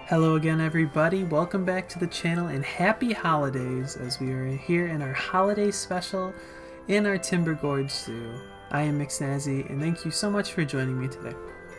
Hello again, everybody. Welcome back to the channel and happy holidays as we are here in our holiday special in our Timber Gorge Zoo. I am McSnazzi and thank you so much for joining me today.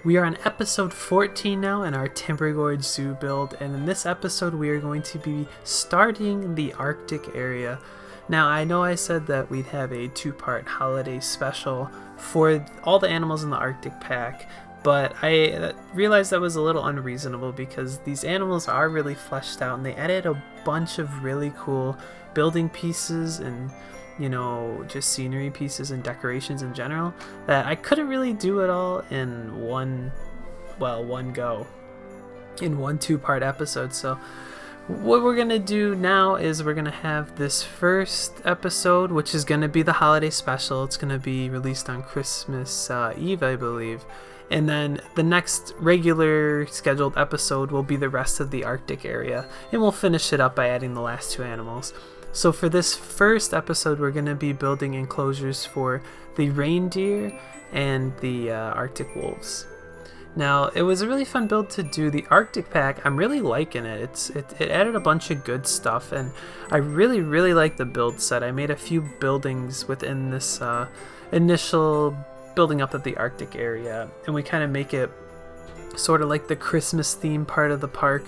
We are on episode 14 now in our Timber Gorge Zoo build, and in this episode we are going to be starting the Arctic area. Now, I know I said that we'd have a two-part holiday special for all the animals in the Arctic pack, but I realized that was a little unreasonable because these animals are really fleshed out and they added a bunch of really cool building pieces and, you know, just scenery pieces and decorations in general that I couldn't really do it all in one go, in one two-part episode. So what we're gonna do now is we're gonna have this first episode, which is gonna be the holiday special. It's gonna be released on Christmas Eve, I believe. And then the next regular scheduled episode will be the rest of the Arctic area, and we'll finish it up by adding the last two animals. So for this first episode, we're going to be building enclosures for the reindeer and the Arctic wolves. Now, it was a really fun build to do. The Arctic pack, I'm really liking it. It added a bunch of good stuff, and I really like the build set. I made a few buildings within this initial building up of the Arctic area, and we kind of make it sort of like the Christmas theme part of the park.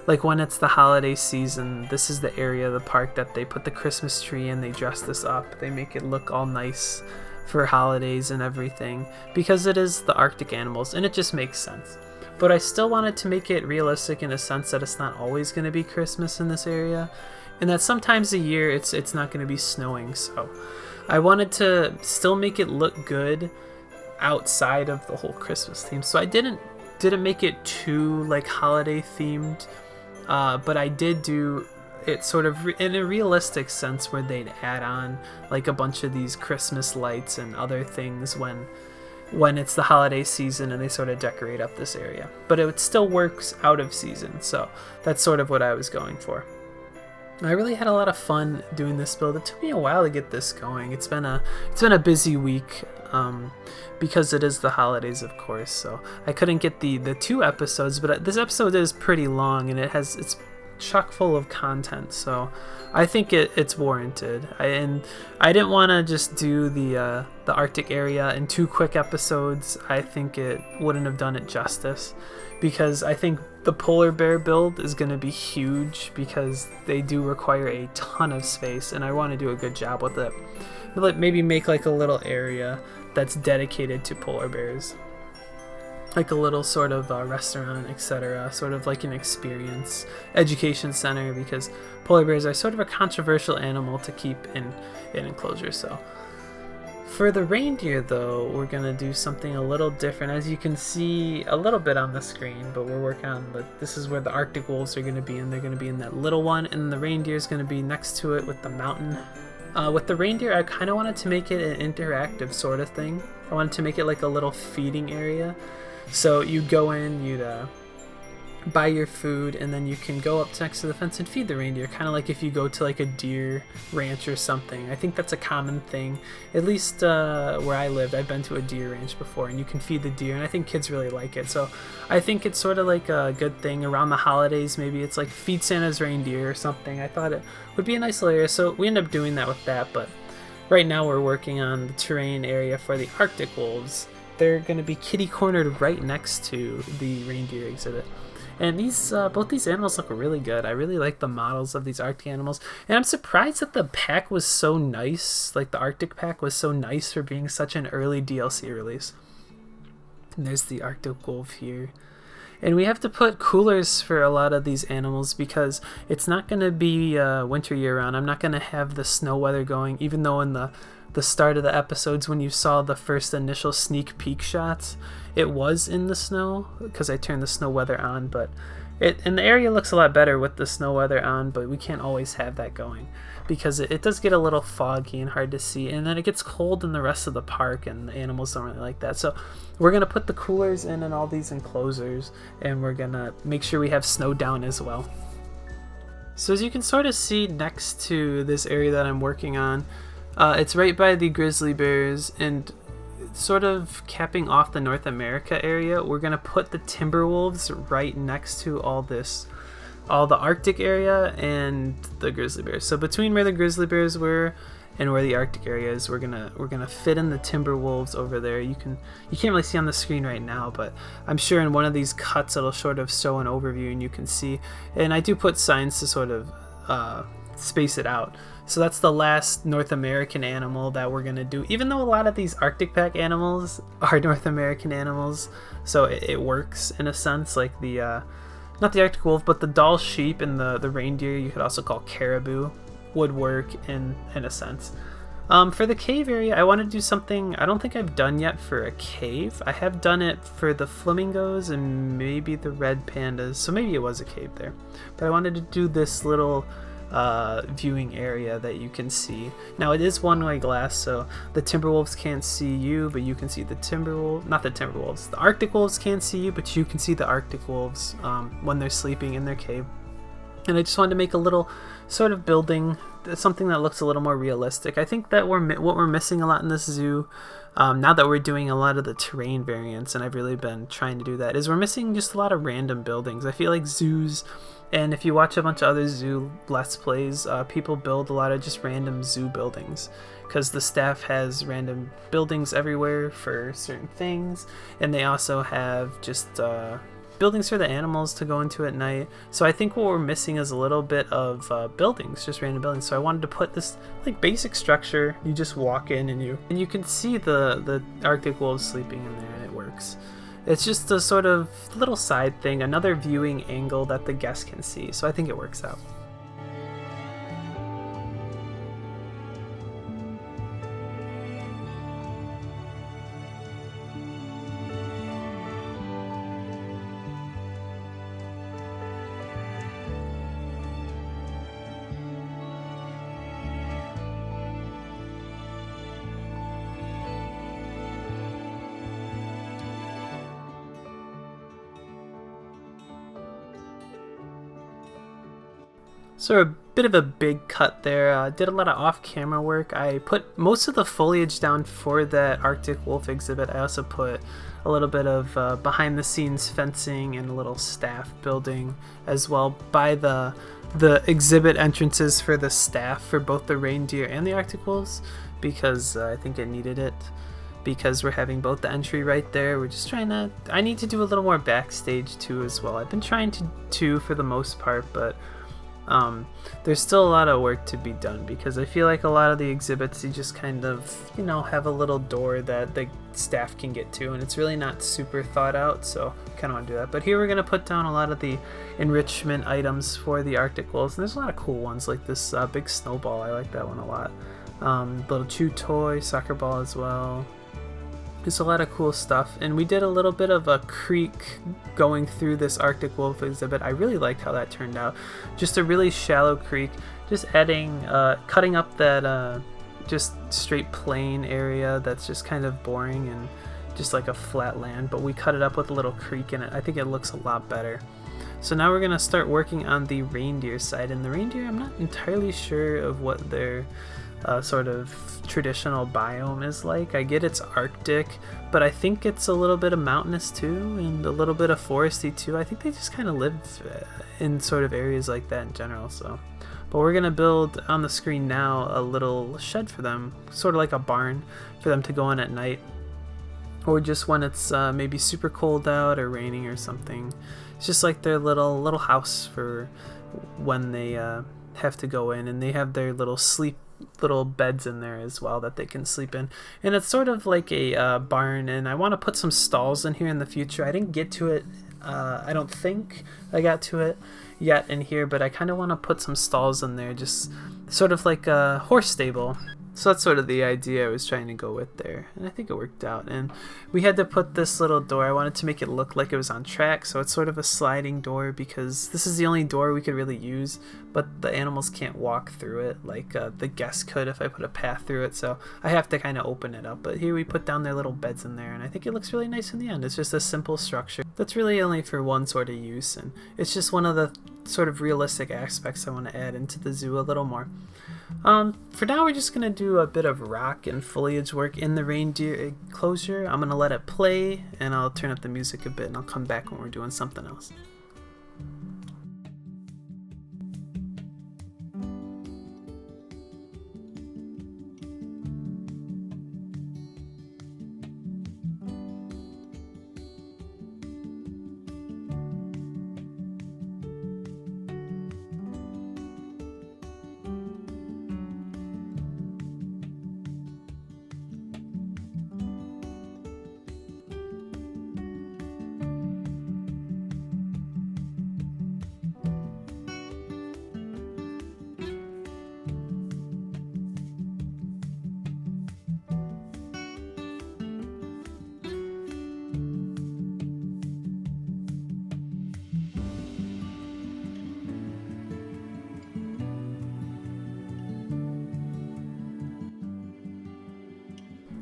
Like when it's the holiday season, this is the area of the park that they put the Christmas tree in. They dress this up, they make it look all nice for holidays and everything because it is the Arctic animals, and it just makes sense. But I still wanted to make it realistic in a sense that it's not always going to be Christmas in this area, and that sometimes a year it's not going to be snowing. So I wanted to still make it look good outside of the whole Christmas theme. So I didn't make it too like holiday themed, but I did do it sort of in a realistic sense where they'd add on like a bunch of these Christmas lights and other things when it's the holiday season and they sort of decorate up this area. But it still works out of season, so that's sort of what I was going for. I really had a lot of fun doing this build. It took me a while to get this going. It's been a busy week because it is the holidays, of course. So I couldn't get the two episodes, but this episode is pretty long and it's chock full of content. So I think it's warranted. I didn't want to just do the Arctic area in two quick episodes. I think it wouldn't have done it justice, because I think the polar bear build is going to be huge because they do require a ton of space, and I want to do a good job with it. Maybe make like a little area that's dedicated to polar bears, like a little sort of restaurant, etc., sort of like an experience education center, because polar bears are sort of a controversial animal to keep in enclosures. So for the reindeer, though, we're going to do something a little different. As you can see a little bit on the screen, but we're working on this is where the Arctic wolves are going to be, and they're going to be in that little one, and the reindeer is going to be next to it with the mountain. With the reindeer, I kind of wanted to make it an interactive sort of thing. I wanted to make it like a little feeding area. So you go in, you'd buy your food, and then you can go up next to the fence and feed the reindeer, kind of like if you go to like a deer ranch or something. I think that's a common thing, at least where I lived. I've been to a deer ranch before, and you can feed the deer, and I think kids really like it. So I think it's sort of like a good thing around the holidays. Maybe it's like feed Santa's reindeer or something. I thought it would be a nice little area, so we end up doing that with that. But right now we're working on the terrain area for the Arctic wolves. They're going to be kitty cornered right next to the reindeer exhibit. And these both these animals look really good. I really like the models of these Arctic animals. And I'm surprised that the pack was so nice. Like the Arctic pack was so nice for being such an early DLC release. And there's the Arctic wolf here. And we have to put coolers for a lot of these animals because it's not going to be winter year round. I'm not going to have the snow weather going, even though in the the start of the episodes when you saw the first initial sneak peek shots, it was in the snow because I turned the snow weather on, but and the area looks a lot better with the snow weather on, but we can't always have that going because it does get a little foggy and hard to see, and then it gets cold in the rest of the park and the animals don't really like that. So we're going to put the coolers in all these enclosures, and we're going to make sure we have snow down as well. So as you can sort of see next to this area that I'm working on, it's right by the grizzly bears, and sort of capping off the North America area, we're going to put the timber wolves right next to all the Arctic area and the grizzly bears. So between where the grizzly bears were and where the Arctic area is, we're gonna fit in the timber wolves over there. You can't really see on the screen right now, but I'm sure in one of these cuts it'll sort of show an overview and you can see. And I do put signs to sort of space it out. So that's the last North American animal that we're gonna do, even though a lot of these Arctic pack animals are North American animals, so it works in a sense. Like the not the Arctic wolf, but the Dall sheep and the reindeer, you could also call caribou, would work in a sense. For the cave area, I want to do something I don't think I've done yet for a cave. I have done it for the flamingos and maybe the red pandas, so maybe it was a cave there. But I wanted to do this little viewing area that you can see. Now it is one-way glass, so the timberwolves can't see you, but you can see the the Arctic wolves can't see you, but you can see the Arctic wolves when they're sleeping in their cave. And I just wanted to make a little sort of building, something that looks a little more realistic. I think that what we're missing a lot in this zoo, now that we're doing a lot of the terrain variants, and I've really been trying to do that, is we're missing just a lot of random buildings. I feel like zoos, and if you watch a bunch of other zoo Let's Plays, people build a lot of just random zoo buildings because the staff has random buildings everywhere for certain things, and they also have just buildings for the animals to go into at night. So I think what we're missing is a little bit of buildings, just random buildings. So I wanted to put this like basic structure. You just walk in and you can see the Arctic wolves sleeping in there, and it works. It's just a sort of little side thing, another viewing angle that the guest can see. So I think it works out. So a bit of a big cut there. Did a lot of off-camera work. I put most of the foliage down for that Arctic wolf exhibit. I also put a little bit of behind-the-scenes fencing and a little staff building as well by the exhibit entrances for the staff for both the reindeer and the Arctic wolves, because I think it needed it. Because we're having both the entry right there. We're just trying to... I need to do a little more backstage too as well. I've been trying to for the most part, but there's still a lot of work to be done because I feel like a lot of the exhibits you just kind of, you know, have a little door that the staff can get to, and it's really not super thought out, so I kind of want to do that. But here we're going to put down a lot of the enrichment items for the Arctic wolves, and there's a lot of cool ones like this big snowball. I like that one a lot. Little chew toy, soccer ball as well. Just a lot of cool stuff. And we did a little bit of a creek going through this Arctic wolf exhibit. I really liked how that turned out. Just a really shallow creek, just adding cutting up that just straight plain area that's just kind of boring and just like a flat land, but we cut it up with a little creek in it. I think it looks a lot better. So now we're gonna start working on the reindeer side, and the reindeer, I'm not entirely sure of what their sort of traditional biome is like. I get it's Arctic, but I think it's a little bit of mountainous too, and a little bit of foresty too. I think they just kind of live in sort of areas like that in general. So, but we're gonna build on the screen now a little shed for them, sort of like a barn for them to go in at night, or just when it's maybe super cold out or raining or something. It's just like their little house for when they have to go in, and they have their little beds in there as well that they can sleep in. And it's sort of like a barn, and I want to put some stalls in here in the future. I didn't get to it. I don't think I got to it yet in here, but I kind of want to put some stalls in there, just sort of like a horse stable. So that's sort of the idea I was trying to go with there, and I think it worked out. And we had to put this little door, I wanted to make it look like it was on track, so it's sort of a sliding door because this is the only door we could really use, but the animals can't walk through it like the guests could if I put a path through it, so I have to kind of open it up. But here we put down their little beds in there, and I think it looks really nice in the end. It's just a simple structure that's really only for one sort of use, and it's just one of the sort of realistic aspects I want to add into the zoo a little more. For now, we're just going to do a bit of rock and foliage work in the reindeer enclosure. I'm going to let it play, and I'll turn up the music a bit, and I'll come back when we're doing something else.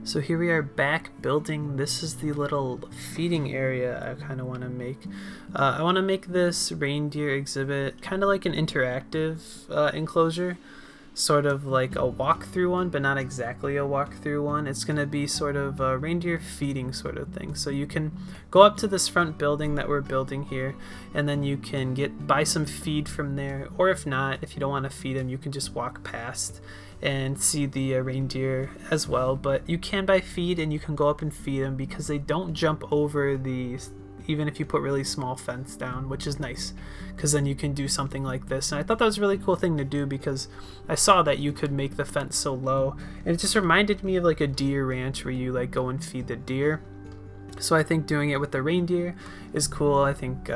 So here we are back building. This is the little feeding area I kind of want to make. I want to make this reindeer exhibit kind of like an interactive enclosure, sort of like a walkthrough one, but not exactly a walkthrough one. It's going to be sort of a reindeer feeding sort of thing. So you can go up to this front building that we're building here, and then you can buy some feed from there, or if not, if you don't want to feed them, you can just walk past and see the reindeer as well. But you can buy feed, and you can go up and feed them because they don't jump over these, even if you put really small fence down, which is nice because then you can do something like this. And I thought that was a really cool thing to do because I saw that you could make the fence so low, and it just reminded me of like a deer ranch where you like go and feed the deer. So I think doing it with the reindeer is cool. I think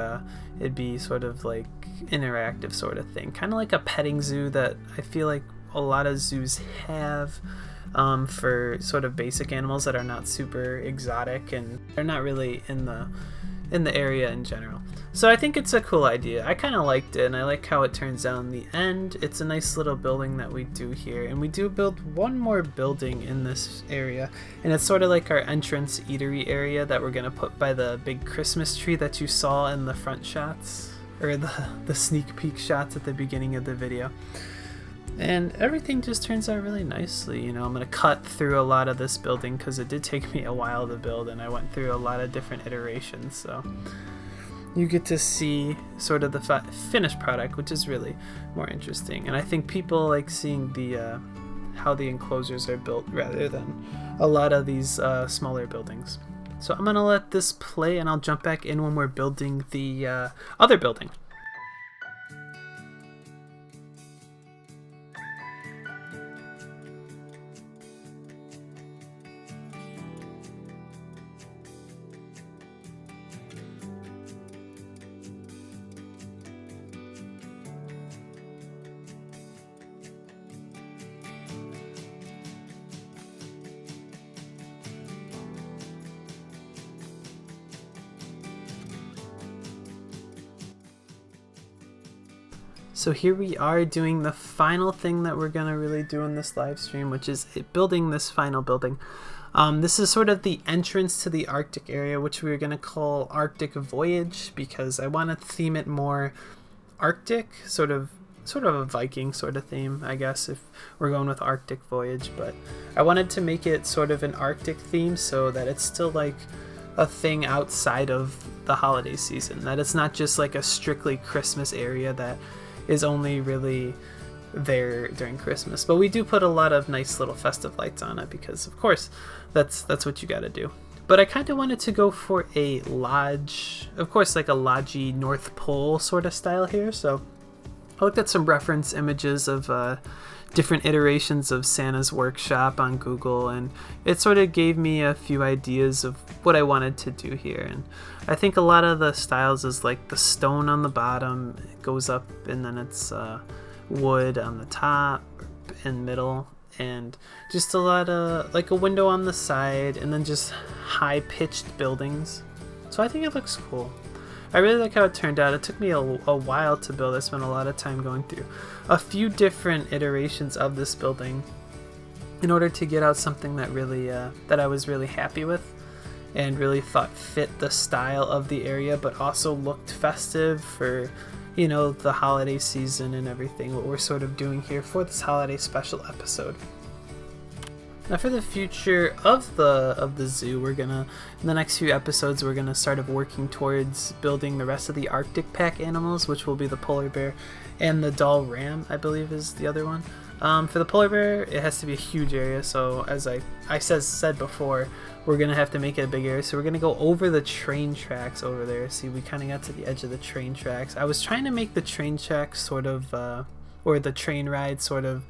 it'd be sort of like interactive sort of thing, kind of like a petting zoo that I feel like a lot of zoos have for sort of basic animals that are not super exotic and they're not really in the area in general. So I think it's a cool idea. I kind of liked it, and I like how it turns out in the end. It's a nice little building that we do here, and we do build one more building in this area, and it's sort of like our entrance eatery area that we're gonna put by the big Christmas tree that you saw in the front shots, or the sneak peek shots at the beginning of the video. And everything just turns out really nicely. You know, I'm going to cut through a lot of this building because it did take me a while to build, and I went through a lot of different iterations. So you get to see sort of the finished product, which is really more interesting. And I think people like seeing the how the enclosures are built rather than a lot of these smaller buildings. So I'm going to let this play, and I'll jump back in when we're building the other building. So here we are doing the final thing that we're going to really do in this live stream, which is building this final building. This is sort of the entrance to the Arctic area, which we're going to call Arctic Voyage, because I want to theme it more Arctic, sort of a Viking sort of theme, I guess, if we're going with Arctic Voyage. But I wanted to make it sort of an Arctic theme so that it's still like a thing outside of the holiday season, that it's not just like a strictly Christmas area that is only really there during Christmas. But we do put a lot of nice little festive lights on it because, of course, that's what you got to do. But I kind of wanted to go for a lodge, of course, like a lodgy North Pole sort of style here. So I looked at some reference images of different iterations of Santa's workshop on Google, and it sort of gave me a few ideas of what I wanted to do here. And I think a lot of the styles is like the stone on the bottom, it goes up, and then it's wood on the top and middle, and just a lot of like a window on the side, and then just high-pitched buildings. So I think it looks cool. I really like how it turned out. It took me a while to build. I spent a lot of time going through a few different iterations of this building in order to get out something that really that I was really happy with and really thought fit the style of the area, but also looked festive for, you know, the holiday season and everything, what we're sort of doing here for this holiday special episode. Now for the future of the zoo, we're gonna, in the next few episodes, we're gonna start working towards building the rest of the Arctic pack animals, which will be the polar bear and the Dall ram, I believe is the other one. For the polar bear, it has to be a huge area, so as I said before, we're gonna have to make it a big area, so we're gonna go over the train tracks over there. See, we kind of got to the edge of the train tracks. I was trying to make the train tracks sort of, or the train ride sort of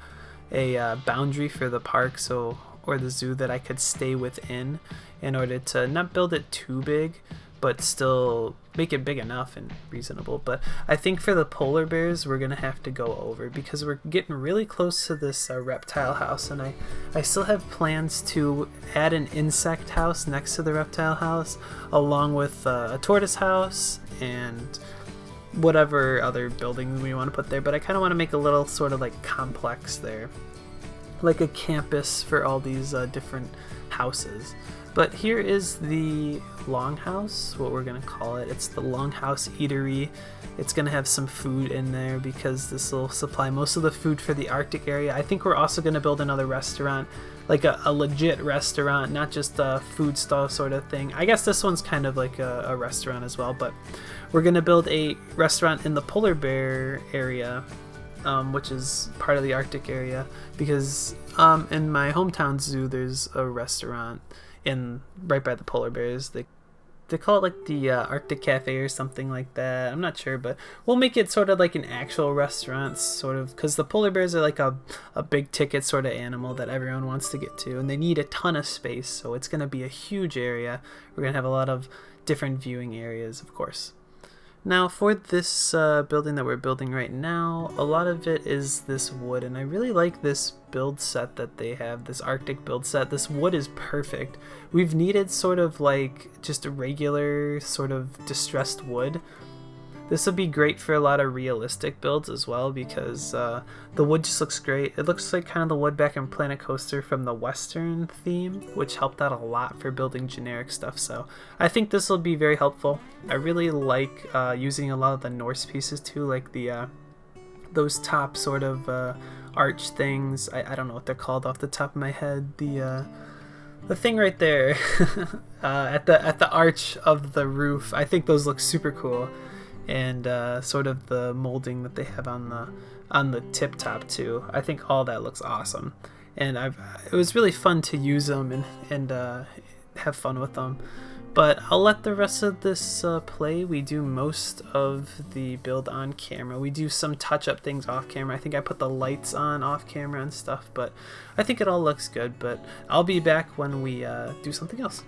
a boundary for the park, so, or the zoo, that I could stay within in order to not build it too big, but still make it big enough and reasonable. But I think for the polar bears, we're gonna have to go over because we're getting really close to this reptile house, and I still have plans to add an insect house next to the reptile house, along with a tortoise house and whatever other buildings we want to put there. But I kind of want to make a little sort of like complex there, like a campus for all these different houses. But here is the longhouse, what we're gonna call it. It's the longhouse eatery. It's gonna have some food in there because this will supply most of the food for the Arctic area. I think we're also gonna build another restaurant, like a legit restaurant, not just a food stall sort of thing. I guess this one's kind of like a restaurant as well, but we're gonna build a restaurant in the polar bear area, which is part of the Arctic area, because in my hometown zoo there's a restaurant right by the polar bears. They call it like the Arctic Cafe or something like that. I'm not sure, but we'll make it sort of like an actual restaurant, sort of, because the polar bears are like a big ticket sort of animal that everyone wants to get to, and they need a ton of space, so it's going to be a huge area. We're going to have a lot of different viewing areas, of course. Now for this building that we're building right now, a lot of it is this wood, and I really like this build set that they have, this Arctic build set. This wood is perfect. We've needed sort of like just a regular sort of distressed wood. This would be great for a lot of realistic builds as well, because the wood just looks great. It looks like kind of the wood back in Planet Coaster from the Western theme, which helped out a lot for building generic stuff. So I think this will be very helpful. I really like using a lot of the Norse pieces too, like the those top sort of arch things. I don't know what they're called off the top of my head. The thing right there at the arch of the roof. I think those look super cool. And sort of the molding that they have on the tip top too. I think all that looks awesome, and it was really fun to use them and have fun with them. But I'll let the rest of this play. We do most of the build on camera. We do some touch-up things off camera. I think I put the lights on off camera and stuff, but I think it all looks good. But I'll be back when we do something else.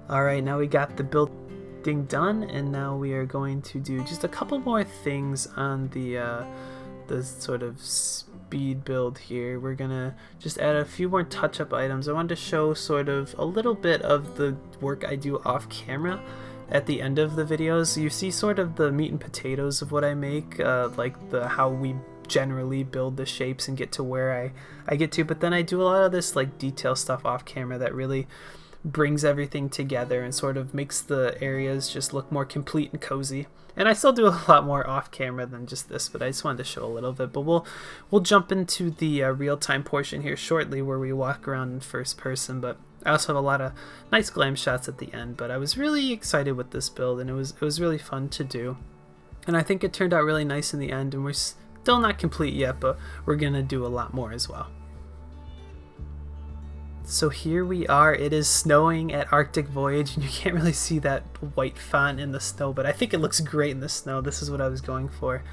Alright, now we got the building done, and now we are going to do just a couple more things on the sort of speed build here. We're gonna just add a few more touch-up items. I wanted to show sort of a little bit of the work I do off camera at the end of the videos. You see sort of the meat and potatoes of what I make, like how we generally build the shapes and get to where I get to, but then I do a lot of this like detail stuff off camera that really brings everything together and sort of makes the areas just look more complete and cozy. And I still do a lot more off camera than just this, but I just wanted to show a little bit. But we'll jump into the real-time portion here shortly, where we walk around in first person. But I also have a lot of nice glam shots at the end. But I was really excited with this build, and it was really fun to do. And I think it turned out really nice in the end, and we're still not complete yet, but we're gonna do a lot more as well. So here we are. It is snowing at Arctic Voyage, and you can't really see that white font in the snow, but I think it looks great in the snow. This is what I was going for,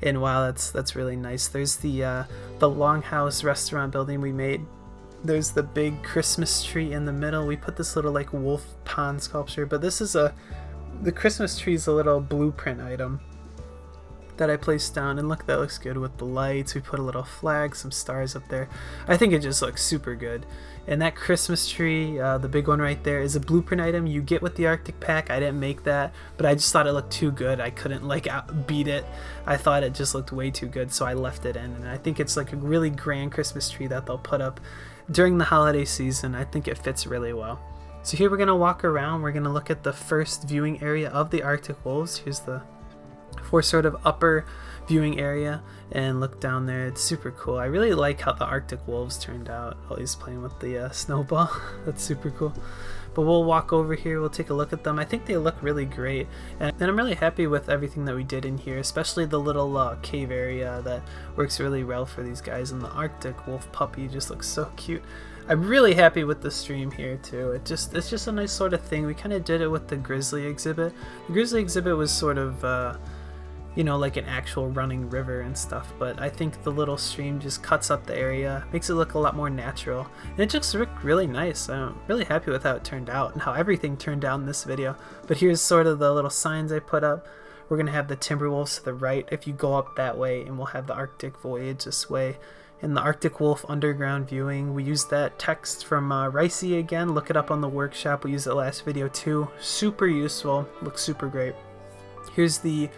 and wow, that's really nice. There's the longhouse restaurant building we made. There's the big Christmas tree in the middle. We put this little like wolf pond sculpture, but this is the Christmas tree is a little blueprint item that I placed down, and look, that looks good with the lights. We put a little flag, some stars up there. I think it just looks super good. And that Christmas tree, the big one right there, is a blueprint item you get with the Arctic pack. I didn't make that, but I just thought it looked too good. I couldn't like beat it. I thought it just looked way too good, so I left it in. And I think it's like a really grand Christmas tree that they'll put up during the holiday season. I think it fits really well. So here we're gonna walk around. We're gonna look at the first viewing area of the Arctic wolves. Here's the for sort of upper viewing area, and look down there. It's super cool. I really like how the Arctic wolves turned out. Oh, he's playing with the snowball. That's super cool. But we'll walk over here, we'll take a look at them. I think they look really great, and I'm really happy with everything that we did in here, especially the little cave area that works really well for these guys, and the Arctic wolf puppy just looks so cute. I'm really happy with the stream here too. It's just a nice sort of thing. We kind of did it with the grizzly exhibit. The grizzly exhibit was sort of you know, like an actual running river and stuff, but I think the little stream just cuts up the area, makes it look a lot more natural, and it just looked really nice. I'm really happy with how it turned out and how everything turned out in this video. But here's sort of the little signs I put up. We're gonna have the Timberwolves to the right if you go up that way, and we'll have the Arctic Voyage this way, and the Arctic Wolf underground viewing. We used that text from Ricey again. Look it up on the workshop. We used it last video too. Super useful, looks super great. Here's the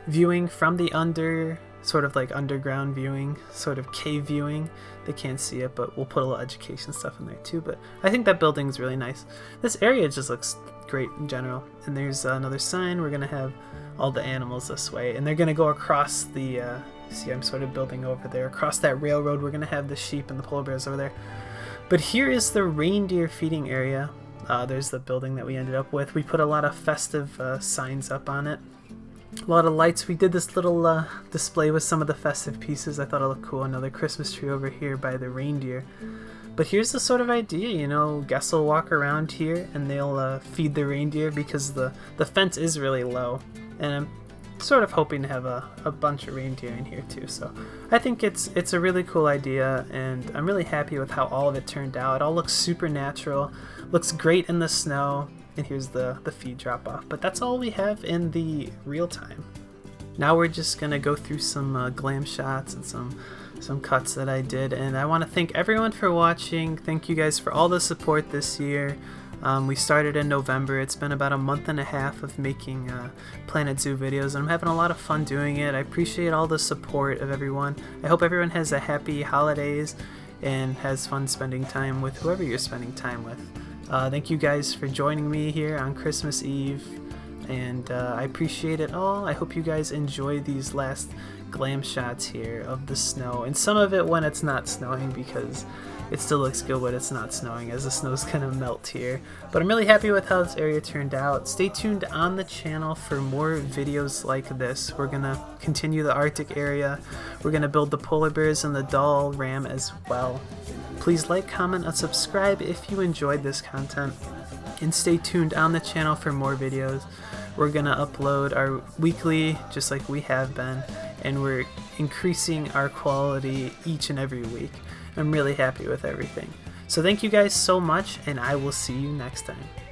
viewing from the sort of like underground viewing, sort of cave viewing. They can't see it, but we'll put a little education stuff in there too. But I think that building is really nice. This area just looks great in general. And there's another sign. We're gonna have all the animals this way, and they're gonna go across the see, I'm sort of building over there across that railroad. We're gonna have the sheep and the polar bears over there. But here is the reindeer feeding area. There's the building that we ended up with. We put a lot of festive signs up on it. A lot of lights. We did this little display with some of the festive pieces. I thought it looked cool. Another Christmas tree over here by the reindeer. But here's the sort of idea, you know, guests will walk around here and they'll feed the reindeer, because the fence is really low. And I'm sort of hoping to have a bunch of reindeer in here too. So I think it's a really cool idea, and I'm really happy with how all of it turned out. It all looks super natural, looks great in the snow. And here's the feed drop off. But that's all we have in the real time. Now we're just gonna go through some glam shots and some cuts that I did. And I want to thank everyone for watching. Thank you guys for all the support this year. We started in November. It's been about a month and a half of making Planet Zoo videos, and I'm having a lot of fun doing it. I appreciate all the support of everyone. I hope everyone has a happy holidays and has fun spending time with whoever you're spending time with. Thank you guys for joining me here on Christmas Eve, and I appreciate it all. I hope you guys enjoy these last glam shots here of the snow, and some of it when it's not snowing, because it still looks good when it's not snowing, as the snow's gonna melt here. But I'm really happy with how this area turned out. Stay tuned on the channel for more videos like this. We're gonna continue the Arctic area. We're gonna build the polar bears and the doll ram as well. Please like, comment, and subscribe if you enjoyed this content, and stay tuned on the channel for more videos. We're gonna upload our weekly, just like we have been, and we're increasing our quality each and every week. I'm really happy with everything. So thank you guys so much, and I will see you next time.